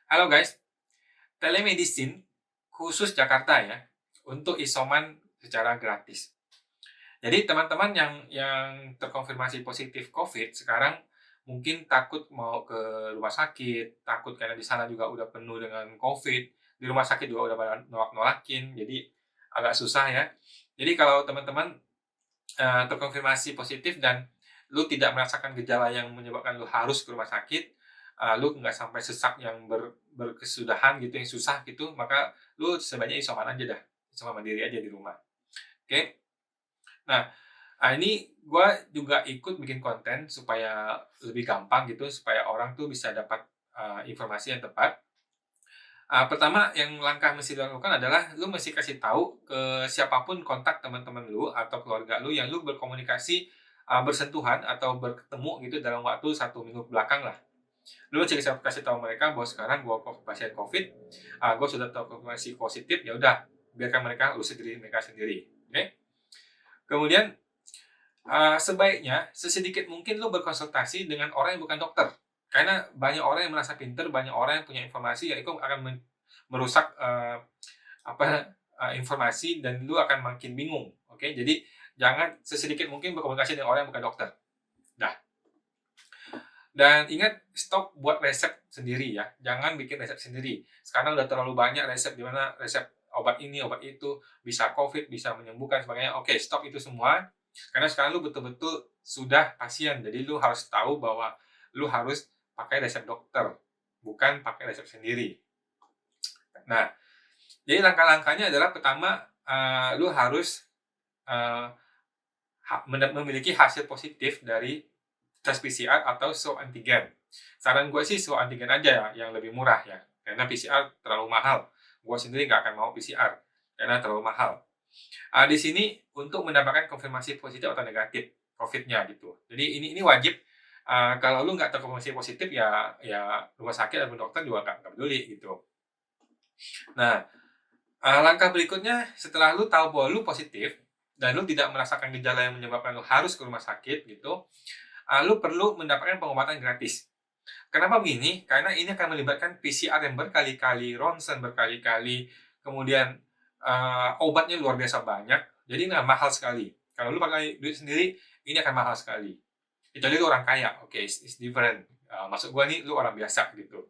Halo guys, telemedicine khusus Jakarta ya, untuk isoman secara gratis. Jadi teman-teman yang terkonfirmasi positif COVID sekarang mungkin takut mau ke rumah sakit, takut karena di sana juga udah penuh dengan COVID, di rumah sakit juga udah pada nolak-nolakin, jadi agak susah ya. Jadi kalau teman-teman, terkonfirmasi positif dan lu tidak merasakan gejala yang menyebabkan lu harus ke rumah sakit, lu nggak sampai sesak yang berkesudahan gitu, yang susah gitu, maka lu sebaiknya isoman aja dah, isoman mandiri aja di rumah, oke? Nah, ini gue juga ikut bikin konten supaya lebih gampang gitu, supaya orang tuh bisa dapat, informasi yang tepat. Pertama yang langkah mesti dilakukan adalah lu mesti kasih tahu ke siapapun kontak teman-teman lu atau keluarga lu yang lu berkomunikasi, bersentuhan atau bertemu gitu dalam waktu 1 minggu belakang lah. Lu mesti kasih tahu mereka bahwa sekarang gua pasien COVID, gua sudah terkonfirmasi positif, ya udah biarkan mereka urus diri mereka sendiri, oke? Kemudian, sebaiknya sesedikit mungkin lu berkonsultasi dengan orang yang bukan dokter. Karena banyak orang yang merasa pintar, banyak orang yang punya informasi, yang itu akan merusak, informasi dan lu akan makin bingung, oke? Jadi jangan sesedikit mungkin berkomunikasi dengan orang yang bukan dokter. Dah. Dan ingat, stop buat resep sendiri ya, jangan bikin resep sendiri. Sekarang udah terlalu banyak resep, di mana resep obat ini, obat itu, bisa COVID, bisa menyembuhkan sebagainya. Oke, stop itu semua, karena sekarang lu betul-betul sudah pasien, jadi lu harus tahu bahwa lu harus pakai resep dokter, bukan pakai resep sendiri. Nah, jadi langkah-langkahnya adalah pertama, lu harus, eee, memiliki hasil positif dari tes PCR atau swab antigen. Saran gue sih swab antigen aja ya, yang lebih murah ya, karena PCR terlalu mahal. Gue sendiri nggak akan mau PCR, karena terlalu mahal. Di sini untuk mendapatkan konfirmasi positif atau negatif COVID-nya gitu. Jadi ini wajib, kalau lu nggak terkonfirmasi positif ya ya rumah sakit atau dokter juga nggak peduli gitu. Nah, langkah berikutnya setelah lu tahu bahwa lu positif, dan lu tidak merasakan gejala yang menyebabkan lu harus ke rumah sakit gitu, lu perlu mendapatkan pengobatan gratis. Kenapa begini? Karena ini akan melibatkan PCR yang berkali-kali, ronsen berkali-kali, kemudian, obatnya luar biasa banyak, jadi mahal sekali. Kalau lu pakai duit sendiri, ini akan mahal sekali. Kecuali lu orang kaya, oke, it's different. Maksud gua nih, lu orang biasa gitu.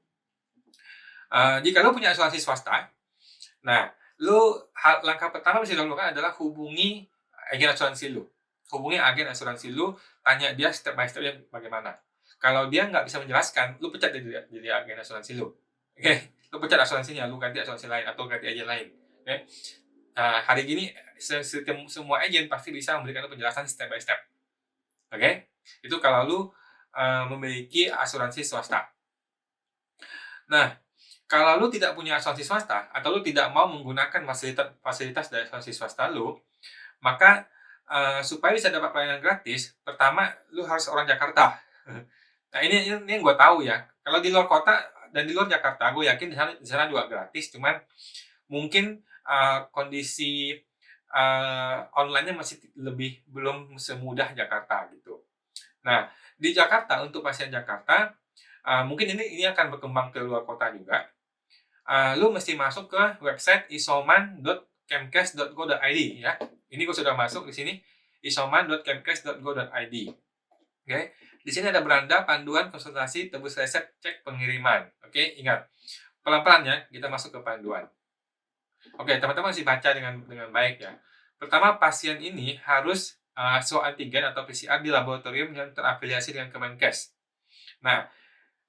Jika lu punya asuransi swasta, nah, langkah pertama yang mesti dilakukan adalah hubungi agen asuransi lu. Hubungi agen asuransi lu, tanya dia step by step-nya bagaimana. Kalau dia nggak bisa menjelaskan, lu pecat jadi agen asuransi lu. Oke, lu pecat asuransinya, lu ganti asuransi lain atau ganti agen lain. Oke. Hari gini semua agen pasti bisa memberikan lu penjelasan step by step. Oke? Itu kalau lu memiliki asuransi swasta. Nah, kalau lu tidak punya asuransi swasta atau lu tidak mau menggunakan fasilitas dari asuransi swasta lu, maka, supaya bisa dapat pelayanan gratis, pertama lu harus orang Jakarta. Nah, ini yang gue tahu ya, kalau di luar kota dan di luar Jakarta, gue yakin di sana juga gratis, cuman mungkin, kondisi, online-nya masih belum semudah Jakarta gitu. Nah, di Jakarta untuk pasien Jakarta, mungkin ini akan berkembang ke luar kota juga. Lu mesti masuk ke website isoman.kemkes.go.id ya. Ini gue sudah masuk di sini, isoman.kemkes.go.id. Oke, di sini ada beranda panduan konsultasi tebus resep cek pengiriman. Oke, ingat pelan-pelan ya, kita masuk ke panduan. Oke, teman-teman masih baca dengan baik ya. Pertama, pasien ini harus swab antigen atau PCR di laboratorium yang terafiliasi dengan Kemenkes. Nah,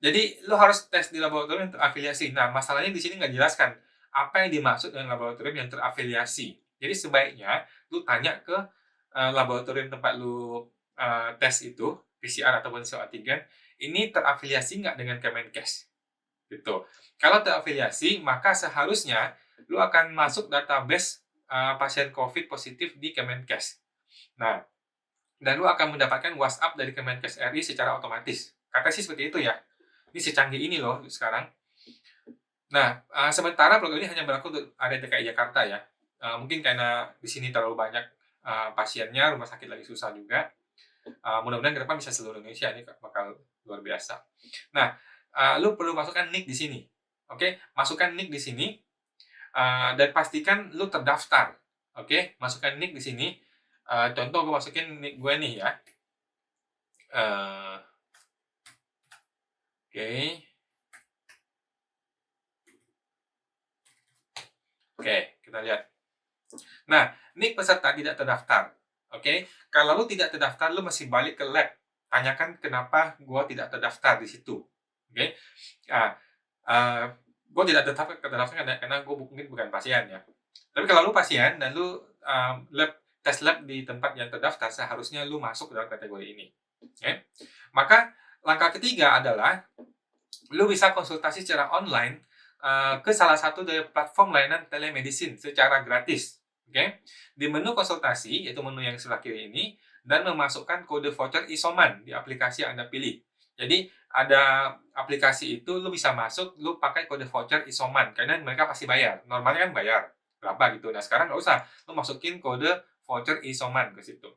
jadi lo harus tes di laboratorium yang terafiliasi. Nah, masalahnya di sini nggak jelaskan apa yang dimaksud dengan laboratorium yang terafiliasi. Jadi sebaiknya lu tanya ke laboratorium tempat lu tes itu, PCR ataupun swab antigen, ini terafiliasi nggak dengan Kemenkes? Gitu. Kalau terafiliasi, maka seharusnya lu akan masuk database pasien COVID positif di Kemenkes. Nah, dan lu akan mendapatkan WhatsApp dari Kemenkes RI secara otomatis. Katanya sih seperti itu ya. Ini secanggih ini loh sekarang. Nah, sementara program ini hanya berlaku untuk area DKI Jakarta ya. Mungkin karena di sini terlalu banyak pasiennya, rumah sakit lagi susah juga. Mudah-mudahan ke depan bisa seluruh Indonesia, ini bakal luar biasa. Nah, lu perlu masukkan NIK di sini. Oke, masukkan nick di sini, dan pastikan lu terdaftar. Oke, masukkan nick di sini. Contoh gue masukin nick gue nih ya. Oke. Oke, kita lihat. Nah, nick peserta tidak terdaftar. Oke, kalau lu tidak terdaftar, lu masih balik ke lab. Tanyakan kenapa gua tidak terdaftar di situ. Oke, nah, gua tidak terdaftar karena gue mungkin bukan pasien ya. Tapi kalau lu pasien dan lu tes lab di tempat yang terdaftar, seharusnya lu masuk dalam kategori ini. Oke, maka langkah ketiga adalah lu bisa konsultasi secara online ke salah satu dari platform layanan telemedicine secara gratis. Oke, di menu konsultasi, yaitu menu yang sebelah kiri ini, dan memasukkan kode voucher isoman di aplikasi yang Anda pilih. Jadi, ada aplikasi itu, lu bisa masuk, lu pakai kode voucher isoman, karena mereka pasti bayar. Normalnya kan bayar, berapa gitu. Nah, sekarang nggak usah, lu masukin kode voucher isoman ke situ.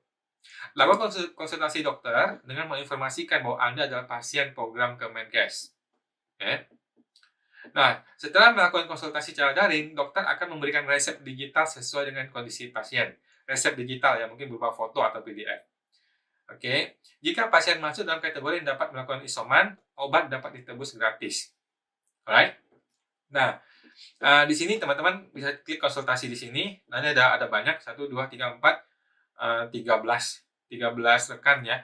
Lalu konsultasi dokter dengan menginformasikan bahwa Anda adalah pasien program Kemenkes. Oke. Nah, setelah melakukan konsultasi secara daring, dokter akan memberikan resep digital sesuai dengan kondisi pasien. Resep digital ya, mungkin berupa foto atau PDF. Oke, jika pasien masuk dalam kategori yang dapat melakukan isoman, obat dapat ditebus gratis. Alright? Nah, di sini teman-teman bisa klik konsultasi di sini. Nanti ada banyak, 1, 2, 3, 4, 13 rekan ya.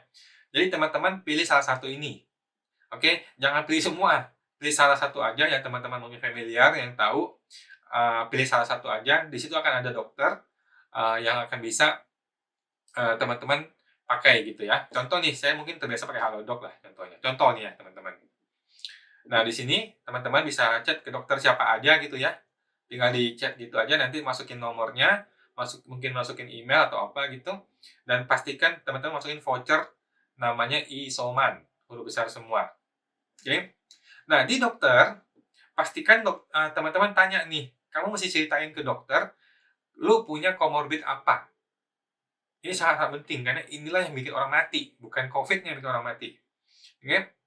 Jadi teman-teman pilih salah satu ini. Oke, jangan pilih semua. Pilih salah satu aja yang teman-teman mungkin familiar, yang tahu. Pilih salah satu aja. Di situ akan ada dokter yang akan bisa teman-teman pakai gitu ya. Contoh nih, saya mungkin terbiasa pakai Halodoc lah contohnya. Contoh nih ya teman-teman. Nah, di sini teman-teman bisa chat ke dokter siapa aja gitu ya. Tinggal di chat gitu aja, nanti masukin nomornya, mungkin masukin email atau apa gitu. Dan pastikan teman-teman masukin voucher namanya isoman, huruf besar semua. Oke. Nah, di dokter, pastikan teman-teman tanya nih, kamu mesti ceritain ke dokter, lu punya komorbid apa? Ini sangat-sangat penting, karena inilah yang bikin orang mati, bukan COVID yang bikin orang mati. Oke?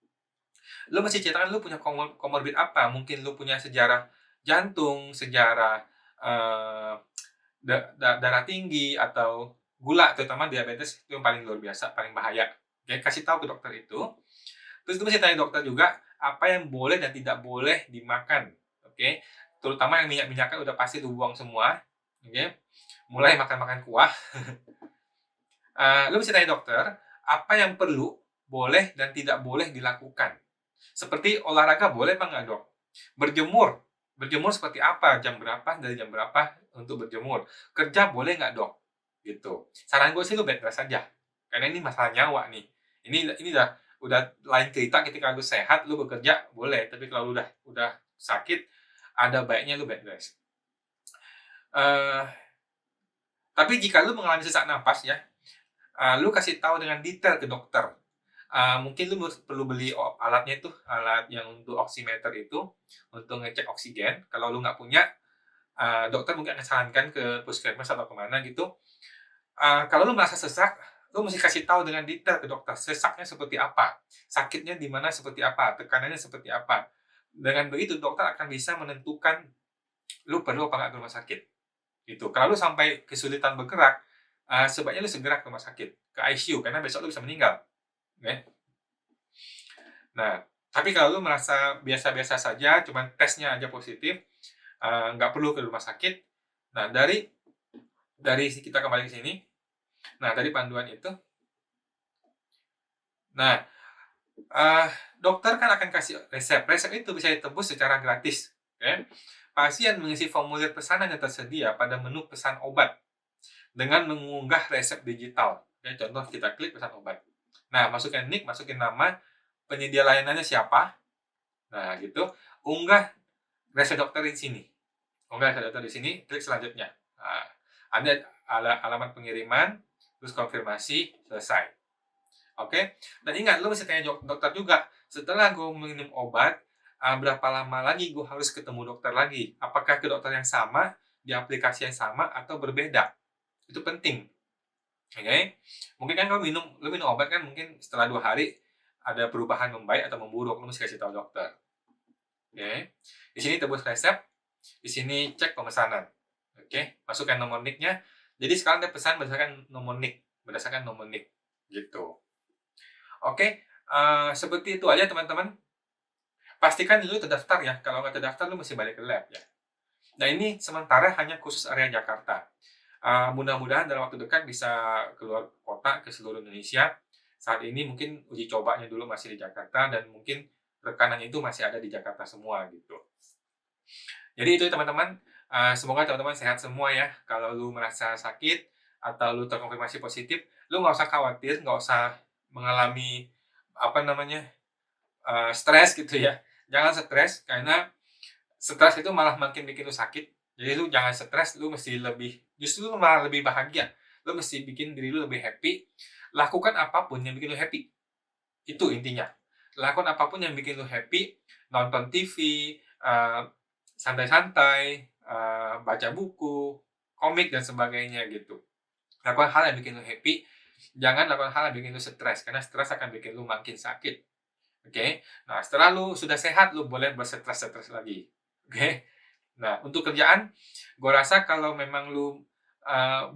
Lu mesti ceritakan lu punya komorbid apa? Mungkin lu punya sejarah jantung, sejarah darah tinggi, atau gula, terutama diabetes, itu yang paling luar biasa, paling bahaya. Oke, kasih tahu ke dokter itu. Terus lu mesti tanya dokter juga, apa yang boleh dan tidak boleh dimakan. Oke, terutama yang minyak-minyakan udah pasti lu buang semua. Oke, mulai makan kuah. Lu mesti tanya dokter, apa yang perlu, boleh, dan tidak boleh dilakukan. Seperti olahraga boleh apa nggak, dok? Berjemur seperti apa? Jam berapa, dari jam berapa untuk berjemur? Kerja boleh nggak, dok? Gitu. Saran gue sih lu bed rest aja. Karena ini masalah nyawa nih. Ini udah lain cerita ketika lu sehat, lu bekerja boleh. Tapi kalau lu udah sakit, ada baiknya lu bed rest. Tapi jika lu mengalami sesak napas ya, lu kasih tahu dengan detail ke dokter. Mungkin lu perlu beli alatnya itu, alat yang untuk oximeter itu, untuk ngecek oksigen. Kalau lu nggak punya, dokter mungkin akan sarankan ke puskesmas atau kemana gitu. Kalau lu merasa sesak, lu mesti kasih tahu dengan detail ke dokter, sesaknya seperti apa, sakitnya di mana seperti apa, tekanannya seperti apa. Dengan begitu, dokter akan bisa menentukan lu perlu apa nggak ke rumah sakit. Gitu. Kalau lu sampai kesulitan bergerak, sebaiknya lu segera ke rumah sakit, ke ICU, karena besok lu bisa meninggal. Okay? Nah, tapi kalau lu merasa biasa-biasa saja, cuman tesnya aja positif, nggak perlu ke rumah sakit. Nah, dari kita kembali ke sini. Nah, dari panduan itu. Nah, dokter kan akan kasih resep. Resep itu bisa ditebus secara gratis. Okay? Pasien mengisi formulir pesanan yang tersedia pada menu pesan obat dengan mengunggah resep digital. Okay? Contoh, kita klik pesan obat. Nah, masukin nick, masukin nama, penyedia layanannya siapa. Nah, gitu. Unggah resep dokter di sini. Unggah resep dokter di sini, klik selanjutnya. Nah, ada alamat pengiriman, terus konfirmasi, selesai. Oke? Dan ingat, lu mesti tanya dokter juga, setelah gue minum obat, berapa lama lagi gue harus ketemu dokter lagi? Apakah ke dokter yang sama, di aplikasi yang sama, atau berbeda? Itu penting. Oke? Mungkin kan lu minum obat kan, mungkin setelah 2 hari ada perubahan membaik atau memburuk, lu mesti kasih tahu dokter. Oke. Di sini tebus resep, di sini cek pemesanan. Oke, masukkan nomor NIK-nya. Jadi sekarang dia pesan berdasarkan nomor NIK, gitu. Oke, seperti itu aja teman-teman. Pastikan dulu terdaftar ya, kalau nggak terdaftar lu mesti balik ke lab ya. Nah ini sementara hanya khusus area Jakarta. Mudah-mudahan dalam waktu dekat bisa keluar kota ke seluruh Indonesia. Saat ini mungkin uji cobanya dulu masih di Jakarta dan mungkin rekanannya itu masih ada di Jakarta semua gitu. Jadi itu teman-teman, semoga teman-teman sehat semua ya. Kalau lu merasa sakit atau lu terkonfirmasi positif, lu nggak usah khawatir, nggak usah mengalami apa namanya stres gitu ya. Jangan stres karena stres itu malah makin bikin lu sakit. Jadi lu jangan stres, lu mesti justru lu malah lebih bahagia. Lu mesti bikin diri lu lebih happy. Lakukan apapun yang bikin lu happy. Itu intinya. Lakukan apapun yang bikin lu happy. Nonton TV, santai-santai, baca buku, komik dan sebagainya gitu. Lakukan hal yang bikin lu happy. Jangan lakukan hal yang bikin lu stres karena stres akan bikin lu makin sakit. Oke. Nah, setelah lu sudah sehat, lu boleh berstres-stres lagi. Oke. Nah, untuk kerjaan, gue rasa kalau memang lu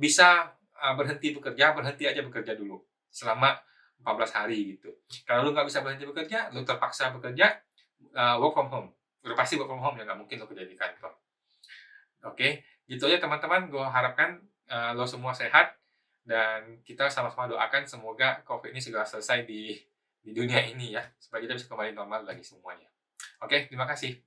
bisa berhenti bekerja, berhenti aja bekerja dulu selama 14 hari gitu. Kalau lu nggak bisa berhenti bekerja, lu terpaksa bekerja, work from home. Udah pasti work from home ya, nggak mungkin lu kerja di kantor. Oke, gitu ya teman-teman. Gue harapkan lo semua sehat dan kita sama-sama doakan semoga COVID ini segera selesai di dunia ini ya, supaya kita bisa kembali normal lagi semuanya. Oke, terima kasih.